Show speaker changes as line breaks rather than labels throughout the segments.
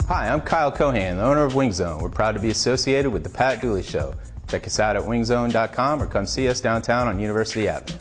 Hi, I'm Kyle Cohan, the owner of Wing Zone. We're proud to be associated with the Pat Dooley Show. Check us out at wingzone.com or come see us downtown on University Avenue.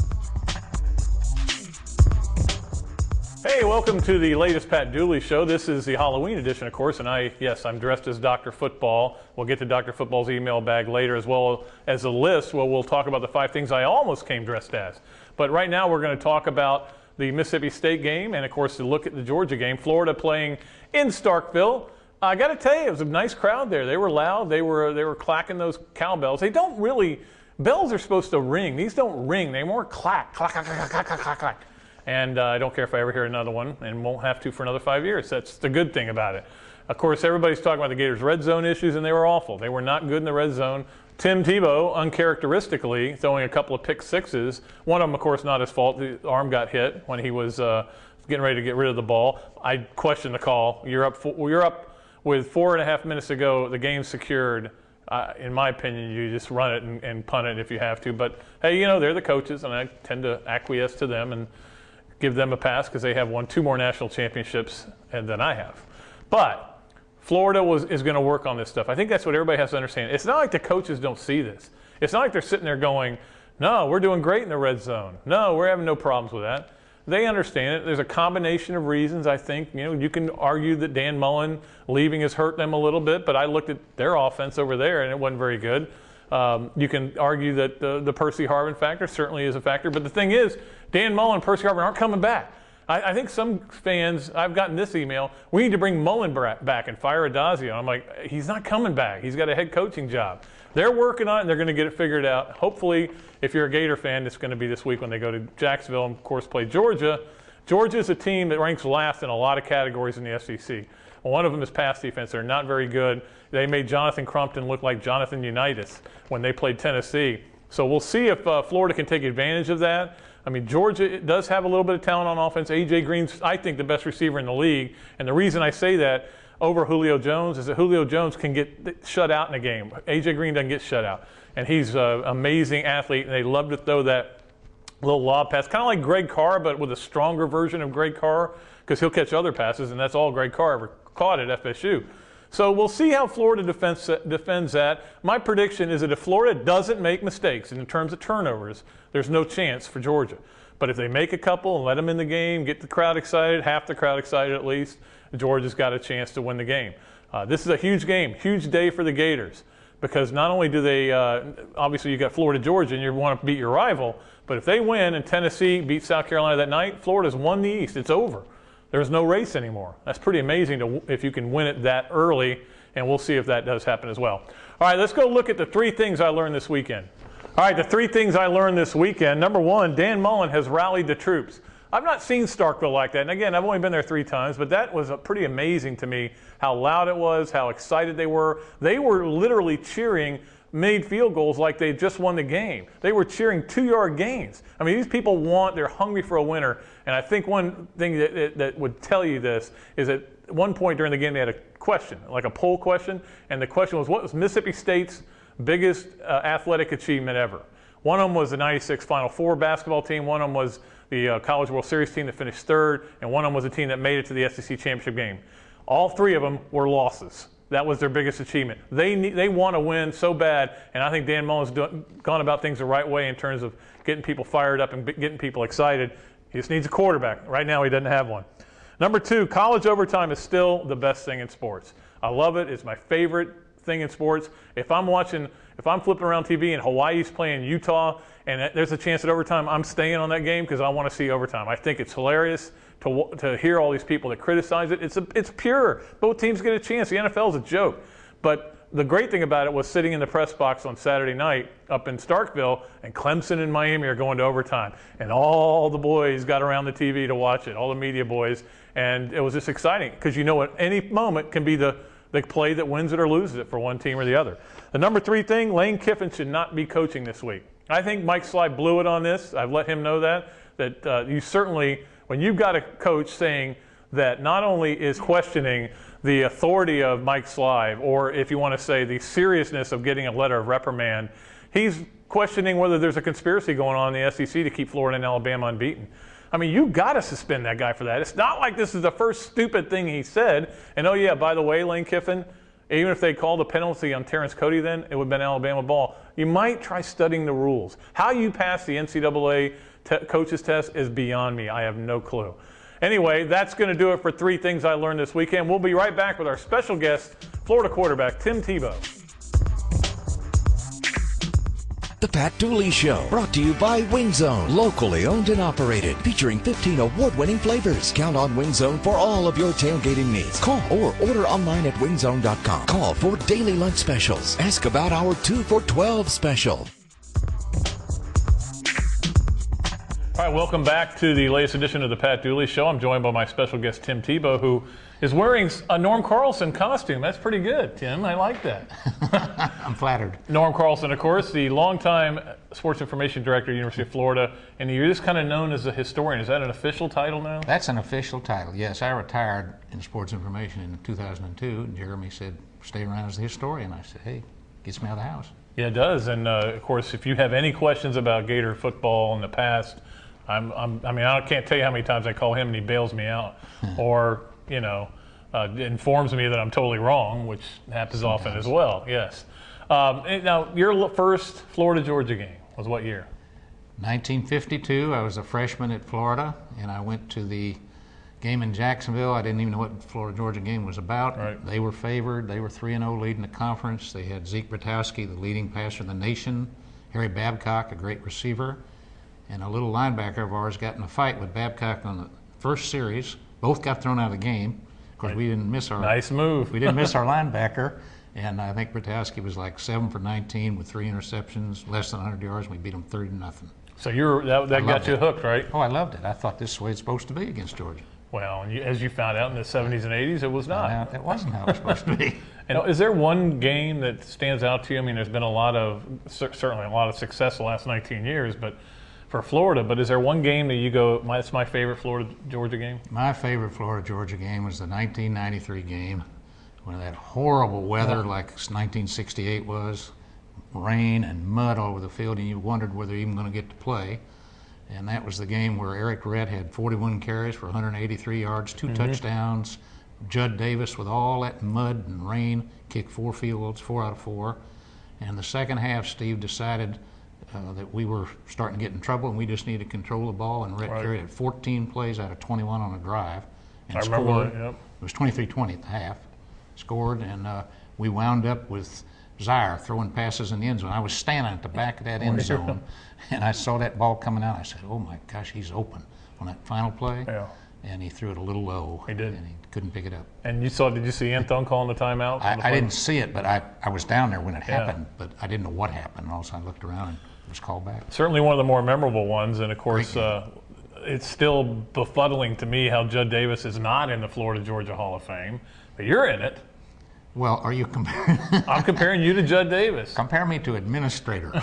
Hey, welcome to the latest Pat Dooley Show. This is the Halloween edition, of course, and I'm dressed as Dr. Football. We'll get to Dr. Football's email bag later, as well as a list where we'll talk about the 5 things I almost came dressed as. But right now we're going to talk about the Mississippi State game and, of course, to look at the Georgia game. Florida playing in Starkville. I got to tell you, it was a nice crowd there. They were loud. They were clacking those cowbells. They don't really, bells are supposed to ring. These don't ring. They more clack, clack, clack, clack, clack, clack, clack. And I don't care if I ever hear another one, and won't have to for another 5 years. That's the good thing about it. Of course, everybody's talking about the Gators' red zone issues, and they were awful. They were not good in the red zone. Tim Tebow, uncharacteristically, throwing a couple of pick sixes. One of them, of course, not his fault. The arm got hit when he was getting ready to get rid of the ball. I questioned the call. You're up with 4.5 minutes to go. The game's secured. In my opinion, you just run it and punt it if you have to. But, hey, you know, they're the coaches, and I tend to acquiesce to them and give them a pass because they have won 2 more national championships than I have. But Florida is going to work on this stuff. I think that's what everybody has to understand. It's not like the coaches don't see this. It's not like they're sitting there going, no, we're doing great in the red zone. No, we're having no problems with that. They understand it. There's a combination of reasons, I think. You know, you can argue that Dan Mullen leaving has hurt them a little bit, but I looked at their offense over there, and it wasn't very good. You can argue that the Percy Harvin factor certainly is a factor, but the thing is, Dan Mullen and Percy Harvin aren't coming back. I think some fans, I've gotten this email, we need to bring Mullen back and fire Adazio. I'm like, he's not coming back. He's got a head coaching job. They're working on it, and they're going to get it figured out. Hopefully, if you're a Gator fan, it's going to be this week when they go to Jacksonville and, of course, play Georgia. Georgia is a team that ranks last in a lot of categories in the SEC. One of them is pass defense. They're not very good. They made Jonathan Crumpton look like Jonathan Unitas when they played Tennessee. So we'll see if Florida can take advantage of that. I mean, Georgia does have a little bit of talent on offense. A.J. Green's, I think, the best receiver in the league. And the reason I say that over Julio Jones is that Julio Jones can get shut out in a game. A.J. Green doesn't get shut out. And he's an amazing athlete, and they love to throw that little lob pass, kind of like Greg Carr, but with a stronger version of Greg Carr, because he'll catch other passes, and that's all Greg Carr ever caught at FSU. So we'll see how Florida defends that. My prediction is that if Florida doesn't make mistakes in terms of turnovers, there's no chance for Georgia. But if they make a couple and let them in the game, get the crowd excited, half the crowd excited at least, Georgia's got a chance to win the game. This is a huge game, huge day for the Gators, because not only do they, obviously you got Florida-Georgia and you want to beat your rival, but if they win and Tennessee beats South Carolina that night, Florida's won the East. It's over. There's no race anymore. That's pretty amazing if you can win it that early, and we'll see if that does happen as well. All right, let's go look at the 3 things I learned this weekend. All right, the 3 things I learned this weekend. Number 1, Dan Mullen has rallied the troops. I've not seen Starkville like that. And again, I've only been there 3 times, but that was pretty amazing to me, how loud it was, how excited they were. They were literally cheering made field goals like they just won the game. They were cheering 2-yard gains. I mean, these people they're hungry for a winner. And I think one thing that would tell you this is that at one point during the game they had a question, like a poll question, and the question was, what was Mississippi State's biggest athletic achievement ever? One of them was the 96 Final Four basketball team, one of them was the College World Series team that finished 3rd, and one of them was a team that made it to the SEC championship game. All 3 of them were losses. That was their biggest achievement. They want to win so bad, and I think Dan Mullen's gone about things the right way in terms of getting people fired up and getting people excited. He just needs a quarterback. Right now he doesn't have one. Number 2, college overtime is still the best thing in sports. I love it. It's my favorite thing in sports. If I'm flipping around TV and Hawaii's playing Utah and there's a chance at overtime, I'm staying on that game because I want to see overtime. I think it's hilarious to hear all these people that criticize it. It's pure. Both teams get a chance. The NFL is a joke. But the great thing about it was sitting in the press box on Saturday night up in Starkville, and Clemson and Miami are going to overtime. And all the boys got around the TV to watch it, all the media boys. And it was just exciting because you know at any moment can be the play that wins it or loses it for one team or the other. The number 3 thing, Lane Kiffin should not be coaching this week. I think Mike Sly blew it on this. I've let him know that you certainly, when you've got a coach saying that not only is questioning the authority of Mike Sly, or if you want to say the seriousness of getting a letter of reprimand, he's questioning whether there's a conspiracy going on in the SEC to keep Florida and Alabama unbeaten. I mean, you got to suspend that guy for that. It's not like this is the first stupid thing he said. And oh yeah, by the way, Lane Kiffin, even if they called a penalty on Terrence Cody then, it would have been Alabama ball. You might try studying the rules. How you pass the NCAA coaches test is beyond me. I have no clue. Anyway, that's going to do it for 3 things I learned this weekend. We'll be right back with our special guest, Florida quarterback Tim Tebow.
The Pat Dooley Show, brought to you by Wing Zone, locally owned and operated, featuring 15 award-winning flavors. Count on Wing Zone for all of your tailgating needs. Call or order online at wingzone.com. Call for daily lunch specials. Ask about our 2 for $12 special.
All right, welcome back to the latest edition of the Pat Dooley Show. I'm joined by my special guest, Tim Tebow, who is wearing a Norm Carlson costume. That's pretty good, Tim. I like that.
I'm flattered.
Norm Carlson, of course, the longtime sports information director at the University of Florida, and you're just kind of known as a historian. Is that an official title now?
That's an official title, yes. I retired in sports information in 2002, and Jeremy said, stay around as a historian. I said, hey, gets me out of the house.
Yeah, it does. And, of course, if you have any questions about Gator football in the past, I can't tell you how many times I call him and he bails me out, or informs me that I'm totally wrong, which happens
Sometimes.
often as well. Yes. Now, your first Florida-Georgia game was what year?
1952. I was a freshman at Florida, and I went to the game in Jacksonville. I didn't even know what the Florida-Georgia game was about.
Right.
They were favored. They were 3-0 leading the conference. They had Zeke Bertowski, the leading passer of the nation, Harry Babcock, a great receiver, and a little linebacker of ours got in a fight with Babcock on the first series. Both got thrown out of the game. Of course, we didn't miss our
Nice move.
We didn't miss our linebacker, and I think Bertowski was like 7 for 19 with 3 interceptions, less than 100 yards. And we beat them 30-0.
So that got you hooked, right?
Oh, I loved it. I thought this is the way it's supposed to be against Georgia.
Well, and as you found out in the 70s and 80s, it was not.
That wasn't how it was supposed to be.
And is there one game that stands out to you? I mean, there's been certainly a lot of success the last 19 years, but for Florida. But is there one game that you go, that's my favorite Florida-Georgia game?
My favorite Florida-Georgia game was the 1993 game, when that horrible weather like 1968 was, rain and mud all over the field, and you wondered whether you were even going to get to play. And that was the game where Eric Redd had 41 carries for 183 yards, 2 touchdowns. Judd Davis, with all that mud and rain, kicked 4 field goals, 4 out of 4. And the second half, Steve decided that we were starting to get in trouble, and we just needed to control the ball. And Rhett carried it 14 plays out of 21 on a drive, and scored.
Remember that, yep.
It was 23-20 at the half. Scored, and we wound up with Zaire throwing passes in the end zone. I was standing at the back of that end zone, and I saw that ball coming out. I said, "Oh my gosh, he's open!" On that final play, and he threw it a little low.
He did,
and he couldn't pick it up.
And did you see Anthony calling the timeout?
I didn't see it, but I was down there when it happened, but I didn't know what happened. And all of a sudden, I looked around and it was called back.
Certainly one of the more memorable ones, and of course, it's still befuddling to me how Judd Davis is not in the Florida-Georgia Hall of Fame, but you're in it.
Well, are you comparing?
I'm comparing you to Judd Davis.
Compare me to administrators.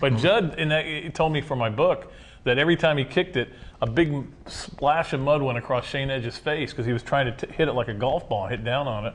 But Judd, he told me for my book that every time he kicked it, a big splash of mud went across Shane Edge's face because he was trying to hit it like a golf ball, hit down on it.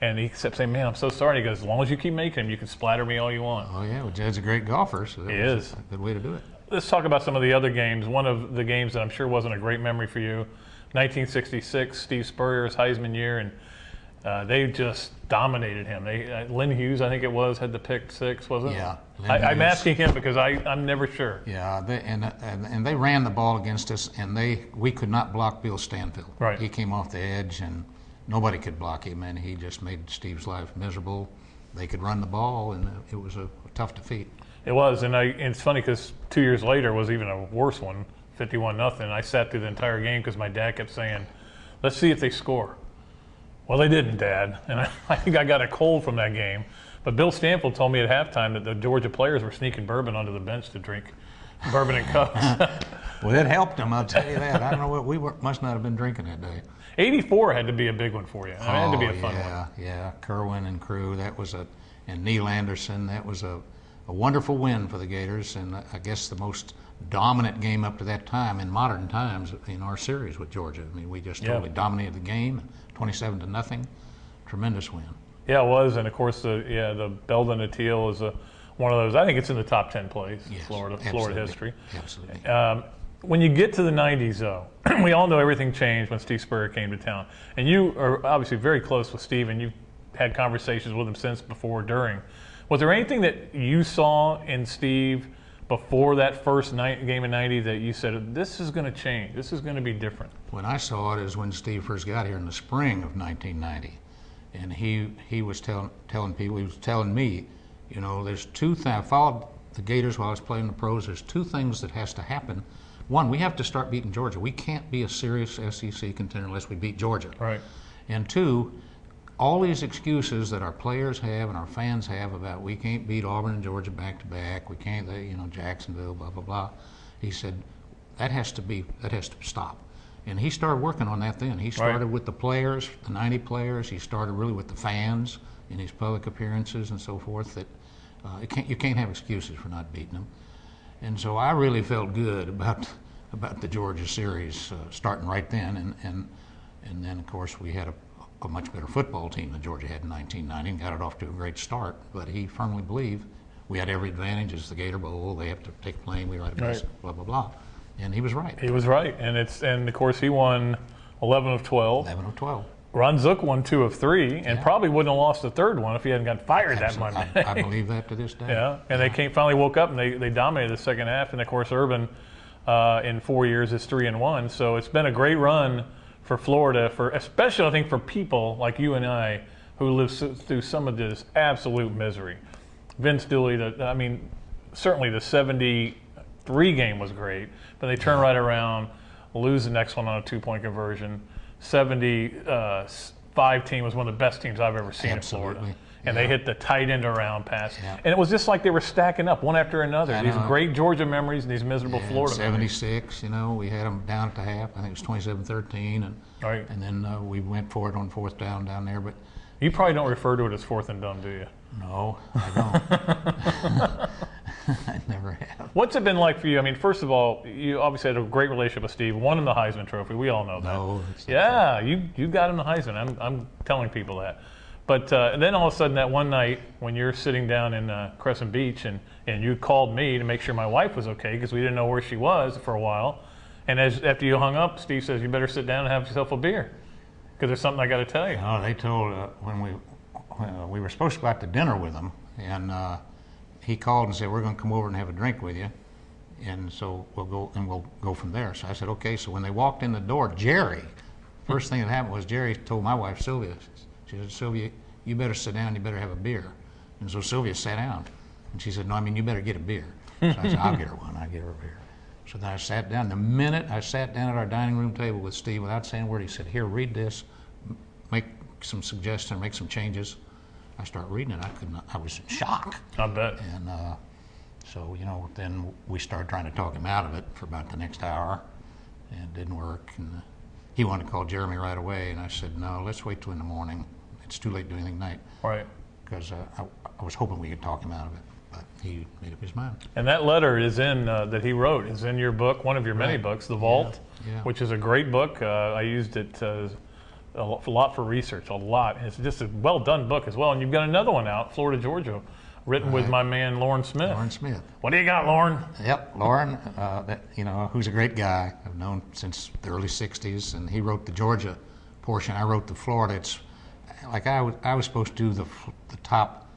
And he kept saying, "Man, I'm so sorry." He goes, "As long as you keep making them, you can splatter me all you want."
Oh, yeah. Well, Judd's a great golfer, so that was a good way to do it.
Let's talk about some of the other games. One of the games that I'm sure wasn't a great memory for you, 1966, Steve Spurrier's Heisman year, and they just dominated him. Lynn Hughes, I think it was, had the pick 6, wasn't it?
Yeah.
I'm asking him because I'm never sure.
Yeah, and they ran the ball against us, and we could not block Bill Stanfield.
Right.
He came off the edge, and nobody could block him, and he just made Steve's life miserable. They could run the ball, and it was a tough defeat.
It was, and it's funny because 2 years later was even a worse one, 51-0. I sat through the entire game because my dad kept saying, "Let's see if they score." Well, they didn't, Dad, and I think I got a cold from that game. But Bill Stanfield told me at halftime that the Georgia players were sneaking bourbon onto the bench to drink bourbon and cups.
Well, it helped them, I'll tell you that. I don't know what must not have been drinking that day.
84 had to be a big one for you. It had to be a fun one.
Yeah, Kerwin and crew. And Neil Anderson. That was a wonderful win for the Gators, and I guess the most dominant game up to that time in modern times in our series with Georgia. I mean, we just totally dominated the game, 27-0. Tremendous win.
Yeah, it was, and of course the Belden and Teal is one of those. I think it's in the top 10 plays.
Yes,
Florida history.
Absolutely.
when you get to the 90s, though, we all know everything changed when Steve Spurrier came to town. And you are obviously very close with Steve, and you've had conversations with him since, before, during. Was there anything that you saw in Steve before that first game in 90 that you said, this is going to change, this is going to be different?
When I saw it is when Steve first got here in the spring of 1990. And he was telling people, he was telling me, you know, there's two things. I followed the Gators while I was playing the pros. There's two things that has to happen. One, we have to start beating Georgia. We can't be a serious SEC contender unless we beat Georgia.
Right.
And two, all these excuses that our players have and our fans have about we can't beat Auburn and Georgia back to back, we can't, you know, Jacksonville, blah blah blah. He said that has to stop. And he started working on that then. He started with the players, the 90 players. He started really with the fans in his public appearances and so forth. That you can't have excuses for not beating them. And so I really felt good about the Georgia series starting right then. And then of course we had a much better football team than Georgia had in 1990 and got it off to a great start. But he firmly believed we had every advantage. It's the Gator Bowl. They have to take a plane. We ride a bus. Blah blah blah. And he was right.
He was right, and of course he won 11 of 12.
11 of 12.
Ron Zook won 2 of 3, and probably wouldn't have lost the third one if he hadn't got fired that Monday.
I believe that to this day.
Yeah, and they finally woke up and they dominated the second half, and of course Urban in 4 years is 3-1. So it's been a great run for Florida, especially I think for people like you and I who live through some of this absolute misery. Vince Dooley, certainly the 73 game was great, but they turn right around, lose the next one on a 2-point conversion. 75 team was one of the best teams I've ever seen in Florida. And they hit the tight end around pass. Yeah. And it was just like they were stacking up one after another. These great Georgia memories and these miserable Florida
76,
memories.
you know, we had them down at the half. I think it was 27-13. And then we went for it on fourth down there. But
you probably don't refer to it as fourth and done, do you?
No, I don't. I never have.
What's it been like for you? I mean, first of all, you obviously had a great relationship with Steve. Won him the Heisman Trophy. We all know that.
No.
Yeah, you got him the Heisman. I'm telling people that. But and then all of a sudden that one night when you're sitting down in Crescent Beach and you called me to make sure my wife was okay because we didn't know where she was for a while. And after you hung up, Steve says, you better sit down and have yourself a beer because there's something I got to tell you.
No, they told when we were supposed to go out to dinner with him, and he called and said, we're going to come over and have a drink with you. And so we'll go from there. So I said, okay. So when they walked in the door, Jerry, first thing that happened was Jerry told my wife, Sylvia, she said, Sylvia, you better sit down, you better have a beer. And so Sylvia sat down. And she said, no, I mean, you better get a beer. So I said, I'll get her one, I'll get her a beer. So then I sat down. The minute I sat down at our dining room table with Steve, without saying a word, he said, here, read this, make some suggestions, make some changes. I started reading it. I was in shock.
I bet.
And so, you know, then we started trying to talk him out of it for about the next hour, and it didn't work. And he wanted to call Jeremy right away, and I said, no, let's wait till in the morning. It's too late to do anything tonight.
Right.
Because I was hoping we could talk him out of it, but he made up his mind.
And that letter is that he wrote is in your book, one of your many books, The Vault, which is a great book. I used it a lot for research, a lot. It's just a well-done book as well. And you've got another one out, Florida, Georgia, written with my man, Lauren Smith.
Lauren Smith.
What do you got, Lauren?
Yep, Lauren, who's a great guy. I've known since the early 60s, and he wrote the Georgia portion. I wrote the Florida. It's like I was supposed to do the top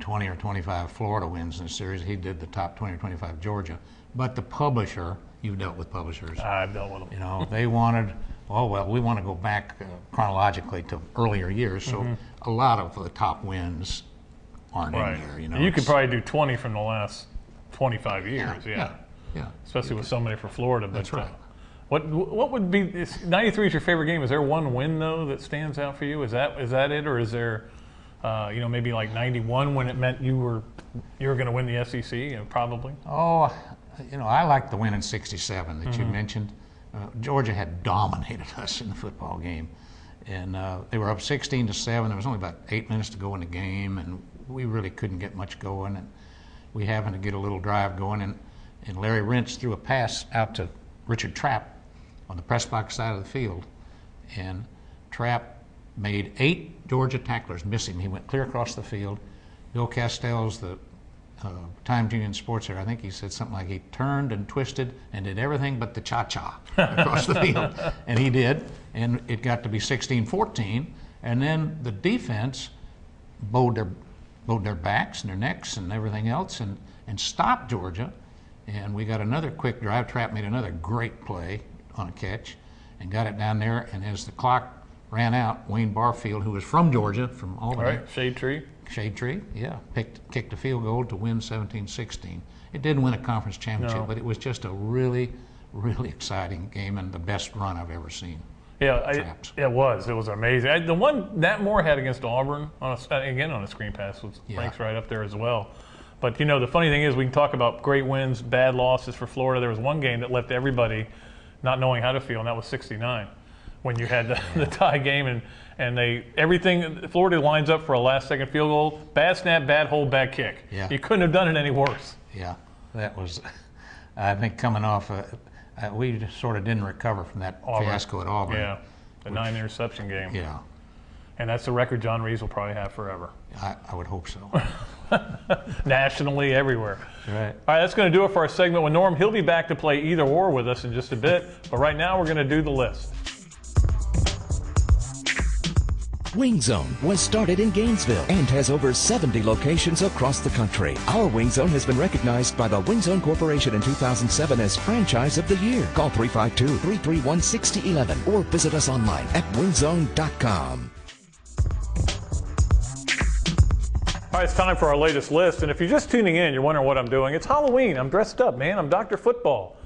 20 or 25 Florida wins in the series. He did the top 20 or 25 Georgia. But the publisher, you've dealt with publishers.
I've dealt with them.
You know, they wanted, we want to go back chronologically to earlier years. So a lot of the top wins aren't in there. You know,
you could probably do 20 from the last 25 years. Yeah.
Especially
with so many for Florida.
That's right.
What would be 93 is your favorite game? Is there one win though that stands out for you? Is that it, or is there maybe like 91 when it meant you were going to win the SEC? Probably.
Oh, I like the win in '67 that you mentioned. Georgia had dominated us in the football game, and they were up 16-7. There was only about 8 minutes to go in the game, and we really couldn't get much going. And we happened to get a little drive going, and Larry Rentz threw a pass out to Richard Trapp on the press box side of the field, and Trapp made 8 Georgia tacklers miss him. He went clear across the field. Bill Castells, the Times Union Sports there. I think he said something like he turned and twisted and did everything but the cha-cha across the field. And he did, and it got to be 16-14. And then the defense bowed their backs and their necks and everything else and stopped Georgia. And we got another quick drive. Trapp made another great play on a catch and got it down there. And as the clock ran out, Wayne Barfield, who was from Georgia, from Albany.
All right, Shade Tree,
yeah, kicked a field goal to win 17-16. It didn't win a conference championship, but it was just a really, really exciting game and the best run I've ever seen.
Yeah, it was amazing. The one Nat Moore had against Auburn, again on a screen pass, ranks right up there as well. But, the funny thing is we can talk about great wins, bad losses for Florida. There was one game that left everybody not knowing how to feel, and that was 69. When you had the tie game and everything, Florida lines up for a last-second field goal, bad snap, bad hold, bad kick.
Yeah.
You couldn't have done it any worse.
Yeah, that was, I think, coming off, we just sort of didn't recover from that fiasco at Auburn.
Yeah, the 9-interception game.
Yeah.
And that's the record John Reeves will probably have forever.
I would hope so.
Nationally, everywhere.
Right.
All right, that's going to do it for our segment with Norm. He'll be back to play either or with us in just a bit. But right now, we're going to do the list.
Wing Zone was started in Gainesville and has over 70 locations across the country. Our Wing Zone has been recognized by the Wing Zone Corporation in 2007 as Franchise of the Year. Call 352-331-6011 or visit us online at wingzone.com.
All right, it's time for our latest list. And if you're just tuning in, you're wondering what I'm doing. It's Halloween. I'm dressed up, man. I'm Dr. Football.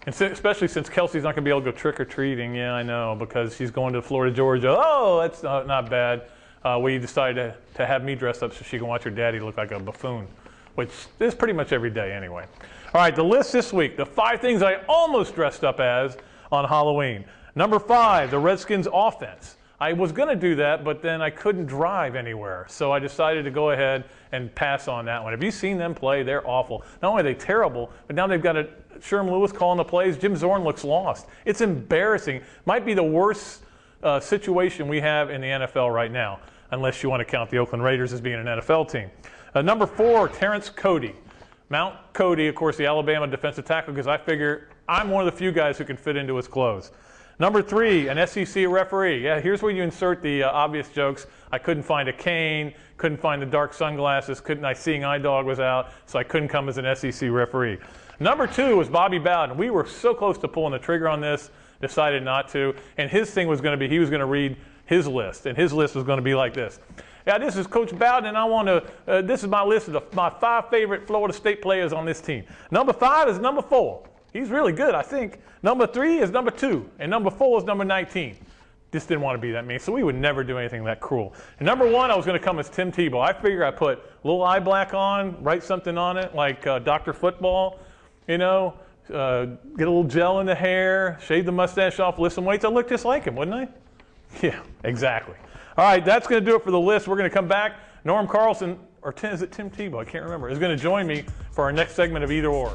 And especially since Kelsey's not going to be able to go trick-or-treating. Yeah, I know, because she's going to Florida, Georgia. Oh, that's not bad. We decided to have me dressed up so she can watch her daddy look like a buffoon, which is pretty much every day anyway. All right, the list this week, the 5 things I almost dressed up as on Halloween. Number 5, the Redskins offense. I was going to do that, but then I couldn't drive anywhere. So I decided to go ahead and pass on that one. Have you seen them play? They're awful. Not only are they terrible, but now they've got Sherm Lewis calling the plays. Jim Zorn looks lost. It's embarrassing. Might be the worst situation we have in the NFL right now, unless you want to count the Oakland Raiders as being an NFL team. Number 4, Terrence Cody. Mount Cody, of course, the Alabama defensive tackle, because I figure I'm one of the few guys who can fit into his clothes. Number 3, an SEC referee. Yeah, here's where you insert the obvious jokes. I couldn't find a cane, couldn't find the dark sunglasses, Seeing Eye Dog was out, so I couldn't come as an SEC referee. Number 2 was Bobby Bowden. We were so close to pulling the trigger on this, decided not to, and his thing was going to be he was going to read his list, and his list was going to be like this. Yeah, this is Coach Bowden, and I want to, this is my list of my 5 favorite Florida State players on this team. Number 5 is number 4. He's really good, I think. Number 3 is number 2, and number 4 is number 19. Just didn't want to be that mean, so we would never do anything that cruel. And number 1, I was going to come as Tim Tebow. I figure I put a little eye black on, write something on it, like Dr. Football, get a little gel in the hair, shave the mustache off, lift some weights. I look just like him, wouldn't I? Yeah, exactly. All right, that's going to do it for the list. We're going to come back. Norm Carlson, or is it Tim Tebow? I can't remember. Is going to join me for our next segment of Either Or.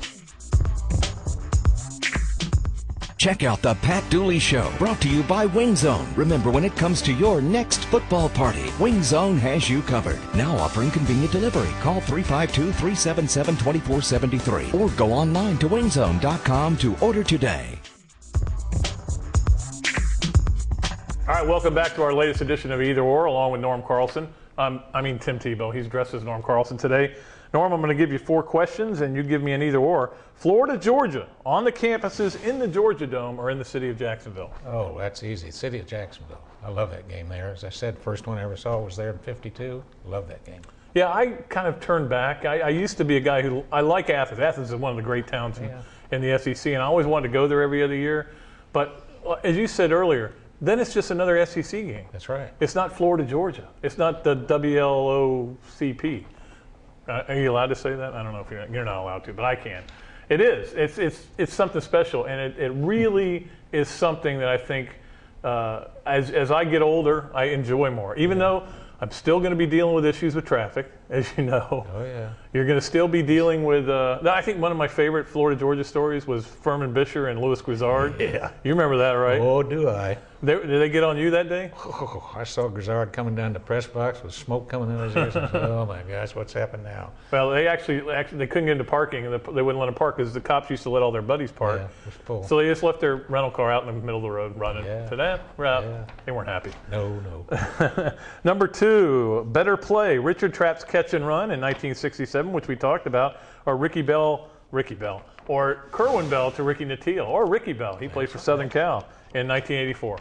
Check out the Pat Dooley Show, brought to you by Wing Zone. Remember, when it comes to your next football party, Wing Zone has you covered. Now offering convenient delivery. Call 352-377-2473 or go online to wingzone.com to order today.
All right, welcome back to our latest edition of Either Or, along with Norm Carlson. Tim Tebow. He's dressed as Norm Carlson today. Norm, I'm going to give you 4 questions, and you give me an either or. Florida, Georgia, on the campuses in the Georgia Dome or in the city of Jacksonville?
Oh, that's easy. City of Jacksonville. I love that game there. As I said, first one I ever saw was there in '52. Love that game.
Yeah, I kind of turned back. I used to be a guy who, I like Athens. Athens is one of the great towns in the SEC, and I always wanted to go there every other year. But as you said earlier, then it's just another SEC game.
That's right.
It's not Florida, Georgia. It's not the WLOCP. Are you allowed to say that? I don't know if you're not allowed to, but I can. It is. It's something special, and it really is something that I think as I get older, I enjoy more. Even though I'm still going to be dealing with issues with traffic, as you know.
Oh, yeah.
You're going to still be dealing with, I think one of my favorite Florida-Georgia stories was Furman Bisher and Louis Grizzard.
Yeah.
You remember that, right?
Oh, do I.
Did they get on you that day?
Oh, I saw Grizzard coming down the press box with smoke coming in his ears. I said, oh, my gosh, what's happened now?
Well, they actually they couldn't get into parking, and they wouldn't let them park because the cops used to let all their buddies park.
Yeah, it was full.
So they just left their rental car out in the middle of the road running.
Yeah.
To that, we're out.
Yeah.
They weren't happy.
No.
Number 2, better play. Richard Trapp's catch and run in 1967, which we talked about, or Ricky Bell, or Kerwin Bell to Ricky Nattiel, or Ricky Bell. He played for Southern Cal in 1984.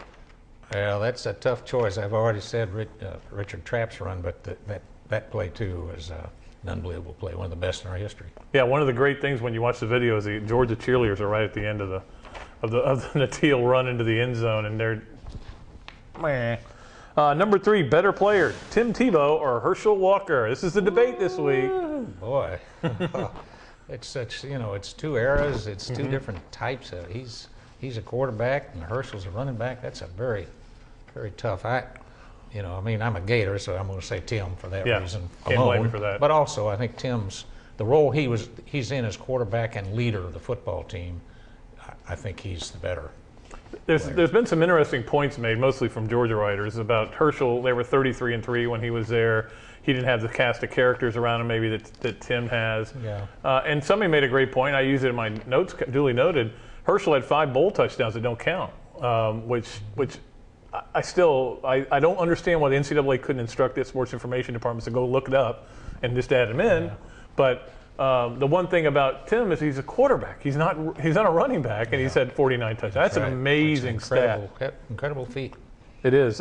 Well, that's a tough choice. I've already said Richard Trapp's run, but that play, too, was an unbelievable play, one of the best in our history.
Yeah, one of the great things when you watch the video is the Georgia cheerleaders are right at the end of the Nattiel run into the end zone, and they're meh. Number 3, better player, Tim Tebow or Herschel Walker. This is the debate this week.
Boy, it's such, it's 2 eras, it's 2 different types. He's a quarterback and Herschel's a running back. That's a very, very tough. I'm a Gator, so I'm going to say Tim for that reason
Can't
alone.
blame me for that.
But also, I think Tim's the role he's in as quarterback and leader of the football team. I think he's the better.
There's been some interesting points made, mostly from Georgia writers, about Herschel. They were 33-3 when he was there. He didn't have the cast of characters around him maybe that Tim has.
Yeah.
And somebody made a great point. I used it in my notes, duly noted. Herschel had 5 bowl touchdowns that don't count, which I don't understand why the NCAA couldn't instruct the sports information departments to go look it up and just add them in.
Yeah.
But the one thing about Tim is he's a quarterback. He's not a running back, and he's had 49 touchdowns. That's
right.
an amazing stat.
Incredible feat.
It is.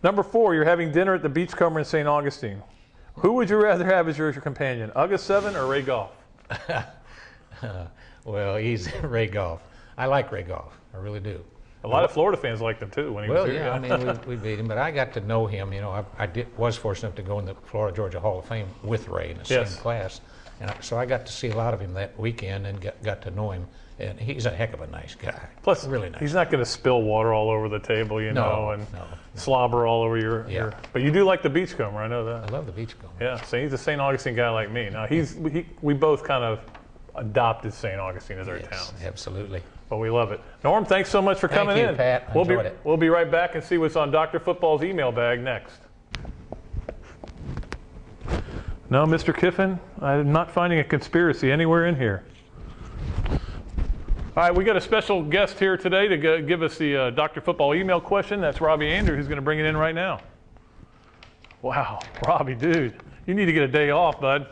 Number 4, you're having dinner at the Beachcomber in St. Augustine. Who would you rather have as your companion, Uga 7 or Ray Goff?
Well, he's Ray Goff. I like Ray Goff. I really do.
A lot of Florida fans liked him too when he was here.
Yeah, I mean, we beat him, but I got to know him. Was fortunate enough to go in the Florida-Georgia Hall of Fame with Ray in the same class. And so I got to see a lot of him that weekend and got to know him. And he's a heck of a nice guy.
Plus,
really nice.
He's not going to spill water all over the table, and slobber all over your. But you do like the Beachcomber, I know that.
I love the Beachcomber.
Yeah, so he's a St. Augustine guy like me. Now we both kind of adopted St. Augustine as our town.
Absolutely.
But we love it. Norm, thanks so much for coming in.
Thank you, Pat. Enjoyed it.
We'll be right back and see what's on Dr. Football's email bag next. No, Mr. Kiffin, I'm not finding a conspiracy anywhere in here. All right, we got a special guest here today to give us the Dr. Football email question. That's Robbie Andrew, who's going to bring it in right now. Wow, Robbie, dude, you need to get a day off, bud.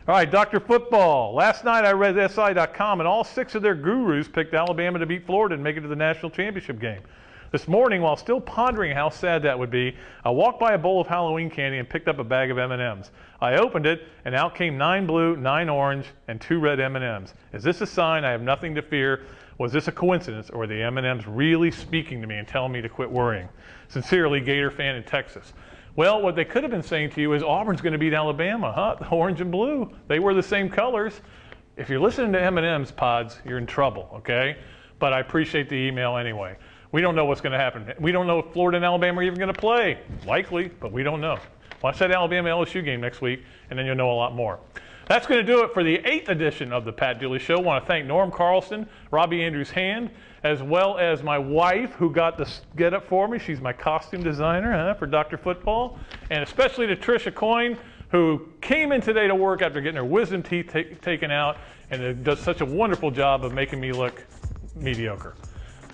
All right, Dr. Football. Last night I read SI.com, and all 6 of their gurus picked Alabama to beat Florida and make it to the national championship game. This morning, while still pondering how sad that would be, I walked by a bowl of Halloween candy and picked up a bag of M&Ms. I opened it, and out came 9 blue, 9 orange, and 2 red M&Ms. Is this a sign I have nothing to fear? Was this a coincidence, or were the M&Ms really speaking to me and telling me to quit worrying? Sincerely, Gator fan in Texas. Well, what they could have been saying to you is Auburn's going to beat Alabama, huh? The orange and blue. They were the same colors. If you're listening to M&M's pods, you're in trouble, okay? But I appreciate the email anyway. We don't know what's going to happen. We don't know if Florida and Alabama are even going to play. Likely, but we don't know. Watch that Alabama-LSU game next week, and then you'll know a lot more. That's going to do it for the 8th edition of the Pat Dooley Show. I want to thank Norm Carlson, Robbie Andrews' hand, as well as my wife, who got the get-up for me. She's my costume designer for Dr. Football. And especially to Tricia Coyne, who came in today to work after getting her wisdom teeth taken out, and does such a wonderful job of making me look mediocre.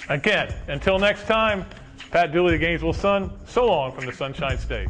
Again, until next time, Pat Dooley, the Gainesville Sun, so long from the Sunshine State.